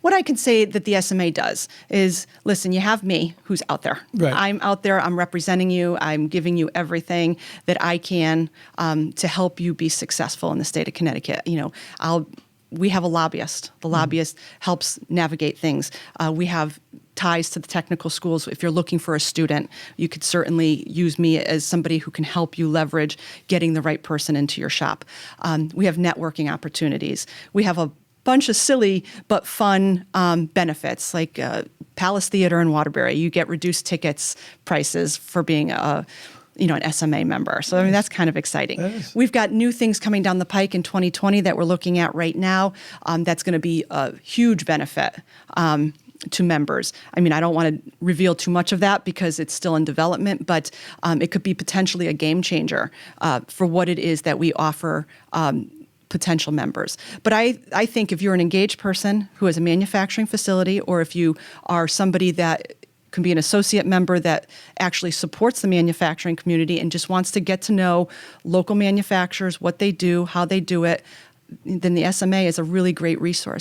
What I can say that the SMA does is, listen, you have me who's out there. Right. I'm out there. I'm representing you. I'm giving you everything that I can to help you be successful in the state of Connecticut. We have a lobbyist. The lobbyist helps navigate things. We have ties to the technical schools. If you're looking for a student, you could certainly use me as somebody who can help you leverage getting the right person into your shop. We have networking opportunities. We have a bunch of silly but fun benefits, like Palace Theater in Waterbury. You get reduced tickets prices for being an SMA member. So I mean, that's kind of exciting. We've got new things coming down the pike in 2020 that we're looking at right now. That's going to be a huge benefit to members. I mean, I don't want to reveal too much of that because it's still in development, but it could be potentially a game changer for what it is that we offer potential members. But I think if you're an engaged person who has a manufacturing facility, or if you are somebody that can be an associate member that actually supports the manufacturing community and just wants to get to know local manufacturers, what they do, how they do it, then the SMA is a really great resource.